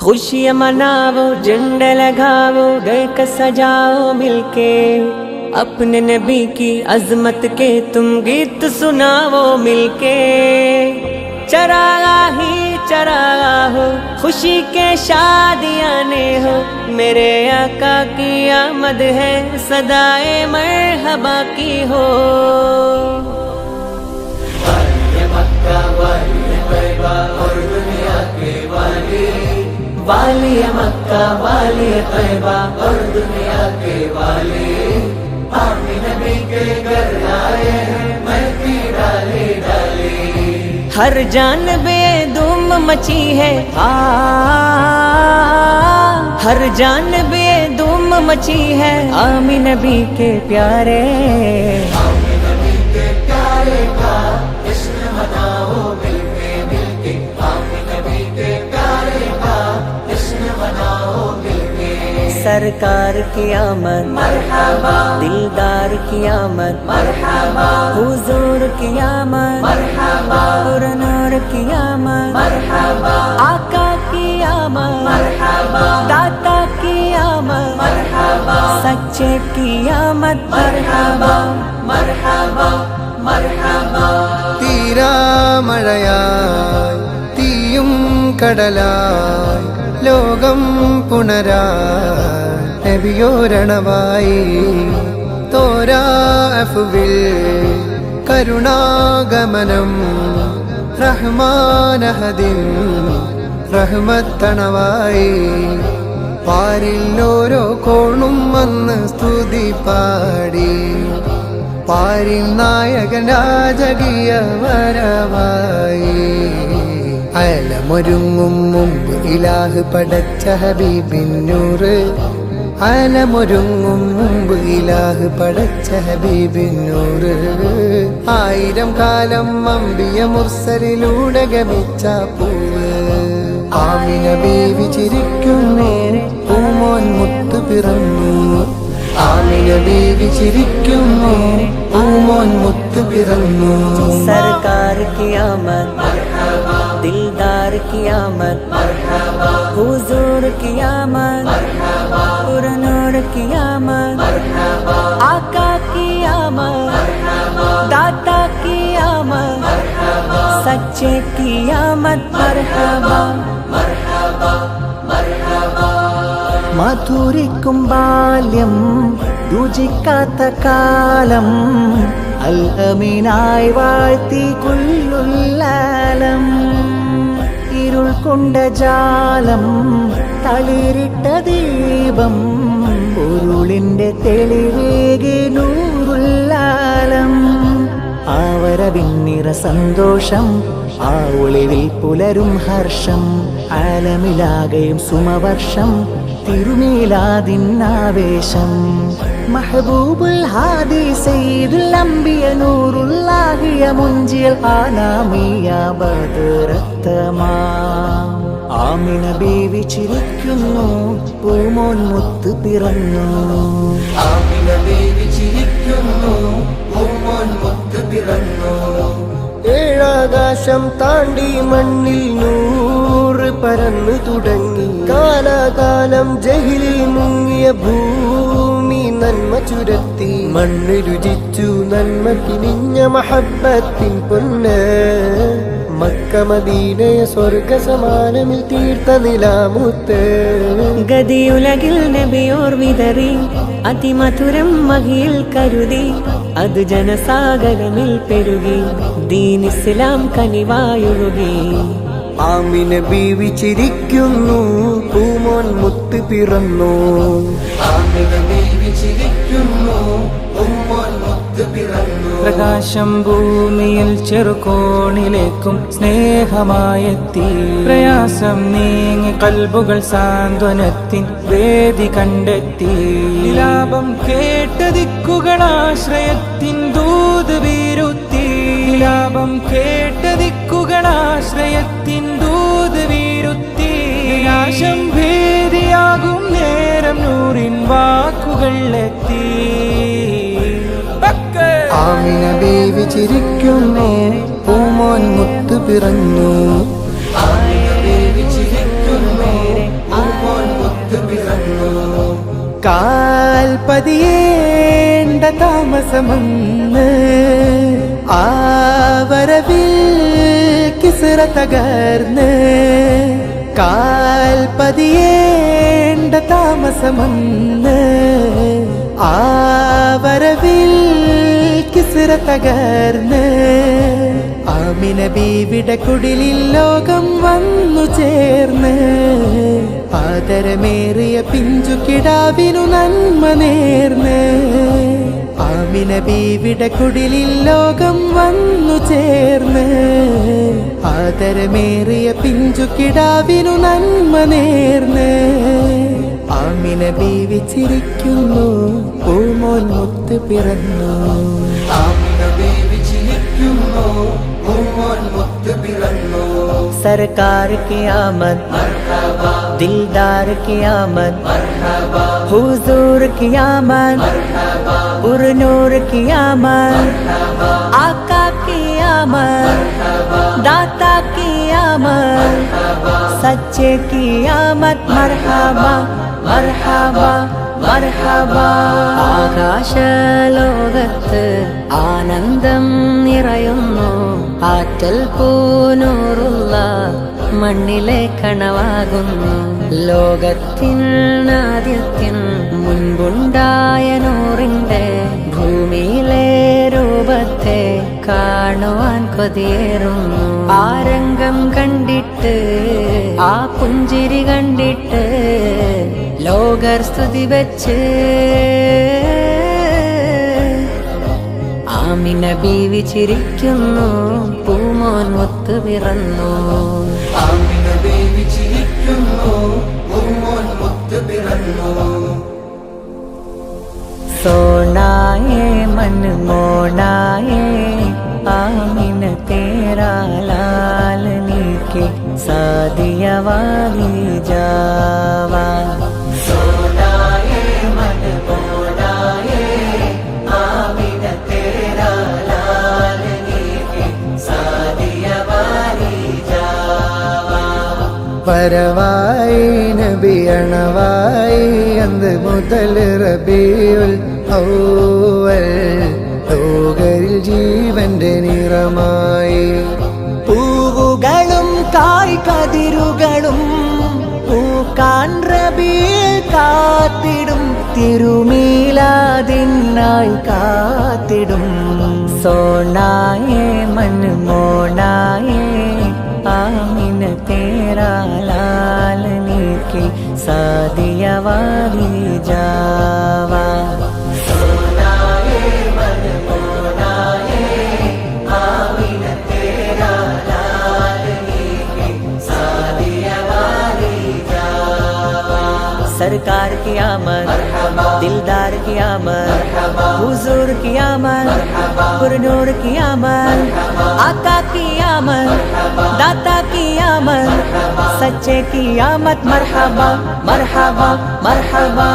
खुशियाँ मनाओ, झंडा लगाओ, घर का सजाओ मिलके। अपने नबी की अजमत के तुम गीत सुनाओ मिलके। चरागा ही चरागा हो, खुशी के शादियाने हो, मेरे आका की आमद है, सदाए मरहबा की हो। वाली मक्का वाली तैयबा और दुनिया के वाली, वाली मक्का वाली तैयबा और दुनिया के वाली। आमी नबी के घर आए हैं महकी डाली डाली। हर जानबे धूम मची है, हर जानबे धूम मची है, आमी नबी के प्यारे। आमी नबी के प्यारे का जश्न मनाओ मिलके मिलके। आमी नबी के प्यारे का जश्न मनाओ मिलके। सरकार की आमद मरहबा, दिलदार की आमद मरहबा, हुजूर की आमद मरहबा, पुरनूर की आमद मरहबा, आका की आमद मरहबा, दाता की आमद मरहबा, सच्चे की आमद मरहबा, मरहबा, मरहबा। തീരാമഴയായി തീയും കടലായി ലോകം പുണരാൻ നബിയോരണമായി തോരാഫുവിൽ കരുണാഗമനം റഹ്മാനഹദിൻ റഹ്മത്തണവായി പാരിൽ ഓരോ കോണും വന്ന് സ്തുതി പാടി പാരിൻ നായകൻ രാജകീയ വരവായി അലമൊരുങ്ങും മുമ്പ് ഇലാഹ് പടച്ച ഹബീബിന്നൂറ് അലമൊരുങ്ങും മുമ്പ് ഇലാഹ് പടച്ച ഹബീബിന്നൂറ് ആയിരം കാലം അമ്പിയ മുർസലിലൂടെ ഗമിച്ച പൂവ് ആമിന ബീവി ചിരിക്കും നേരെ പൂമോൻ മുത്തു പിറന്നു ആമിന ബീവി ചിരിക്കും നേരെ പൂമോൻ മുത്തു പിറന്നു सरकार की आमद दिलदार की आमद हुजूर की आमद पुरनूर की आमद आका की आमद दाता की आमद सच्चे की आमद मरहबा മധുരിക്കും ബാല്യം രുചിക്കാത്ത കാലം അൽ അമീനായി വാഴ്ത്തി കുല്ലുല്ലാലം ഇരുൾ കൊണ്ട ജാലം തളിരിട്ട ദീപം പൊരുളിന്റെ തെളിവേകി നൂറുല്ലാലം ആവരവിന്നിറ സന്തോഷം ആ ഒളിവിൽ പുലരും ഹർഷം ആലമിലാകയും സുമവർഷം തിരുമീലാദിന്നാവേശം മഹബൂബുൽ ഹാദി സയ്യിദുൽ അംബിയ നൂറുല്ലാഹിയ മുൻജിൽ ആനാമിയ ബദറത്തമാ ആമിന ബീവി ചിരിക്കുന്നു പൂമോൻ മുത്ത് പിറന്നു ആമിന ബീവി ചിരിക്കുന്നു പൂമോൻ മുത്ത് പിറന്നു ഏഴാകാശം താണ്ടി മണ്ണിൽ നൂറ് പരന്നു തുടങ്ങി കാലാകാലം ജഹിലിൽ മുങ്ങിയ ഭൂമി നന്മ ചുരത്തി മണ്ണ് രുചിച്ചു നന്മ കിനിഞ്ഞ മഹബത്തിൻ പൊന്ന് മക്ക മദീനയെ സ്വർഗ സമാനമിൽ തീർത്ത നിലാമുത്ത് ഗതിയുലകിൽ നബിയോർ വിതറി അതിമധുരം മഹിയിൽ കരുതി അത് ജനസാഗരമിൽ പെരുകി ദീൻ ഇസ്ലാം കനിവായൊഴുകി ആമിന ബീവി ചിരിക്കുന്നു പൂമോൻ മുത്ത് പിറന്നു ആമിന ബീവി ചിരിക്കുന്നു പൂമോൻ മുത്ത് പിറന്നു പ്രകാശം ഭൂമിയിൽ ചെറുകോണിലേക്കും സ്നേഹമായെത്തി പ്രയാസം നീങ്ങി കൽബുകൾ സാന്ത്വനത്തിൻ വേദി കണ്ടെത്തി ലാഭം കേട്ട ദിക്കുകളാശ്രയത്തിൻ ദൂത് വീരുത്തി ലാഭം കേട്ട ദിക്കുകളാശ്രയത്തിൻ ദൂത് വീരുത്തി വിനാശം ഭേദിയാകും നേരം നൂറിൻ വാക്കുകൾ എത്തി ആമിന ബീവി ചിരിക്കും നേരെ പൂമോൻ മുത്ത് പിറന്നു ആമിന ബീവി ചിരിക്കും നേരെ കാൽ പതിയേണ്ട താമസമന്ന് ആ വരവിൽ കിസ്റ തകർന്ന് കാൽ പതിയേണ്ട താമസമന്ന് ആ വരവിൽ കിസ്റ തകർന്ന് ആമിന ബീവിയുടെ കുടിലിൽ ലോകം വന്നു ചേർന്ന് ആദരമേറിയ പിഞ്ചു കിടാവിനു നന്മ നേർന്ന് ആമിന ബീവിയുടെ കുടിലിൽ ലോകം വന്നു ചേർന്ന് ആദരമേറിയ പിഞ്ചു കിടാവിനു നന്മ നേർന്ന് ആമിന ബീവി ചിരിക്കുന്നു പൂമോൻ മുത്ത് പിറന്നു ആമിന ബീവി ചിരിക്കുന്നു പൂമോൻ മുത്ത് പിറന്നു सरकार की आमद മർഹബാ दिलदार की आमद മർഹബാ हुजूर की आमद മർഹബാ पुरनूर की आमद മർഹബാ आका की आमद दाता की आमद सच्चे की आमद मरहबा मरहबा മർഹബാ ആകാശലോകത്ത് ആനന്ദം നിറയുന്നു ആറ്റൽ പൂനൂറുള്ള മണ്ണിലെ കണവാകുന്നു ലോകത്തിൻ ആദ്യത്തിൻ മുൻപുണ്ടായ നൂറിന്റെ ഭൂമിയിലെ രൂപത്തെ കാണുവാൻ കൊതിയേറുന്നു ആ രംഗം കണ്ടിട്ട് ആ പുഞ്ചിരി കണ്ടിട്ട് ലോകർ സ്തുതി വെച്ച് ആമിന ബീവി ചിരിക്കുന്നു പൂമോൻ മുത്ത് പിറന്നു ആമിന ബീവി ചിരിക്കുന്നു പൂമോൻ മുത്ത് പിറന്നു सोनाए मन मोनाए आमिन तेरा लालनी के सादिया वाली जावा സോനായേ മൻ മോനായേ ആമിന തേരാ ലാലനി കെ സാദിയ വാലി ജാവാ വരവായി നബി അണവായി അന്ന് മുതൽ റബീഉൽ അവ്വൽ ലോകരിൽ ജീവന്റെ നിറമായി പൂവുകളും കായ്കതിരുകളും പൂക്കാൻ റബീൽ കാത്തിടും തിരുമീലാദിനായി കാത്തിടും സോനായേ മൻ മോനായേ ആമിന തേരാ ലാലനി की सादिया वाली जावा സോനായേ മൻ മോനായേ ആമിന തേരാ ലാലനി കെ സാദിയ വാലി ജാവാ सरकार की आमद मरहबा दिलदार की आमद मरहबा हुजूर की आमद मरहबा पुरनूर की आमद आका की आमद दाता की आमद सच्चे की आमद मरहबा मरहबा मरहबा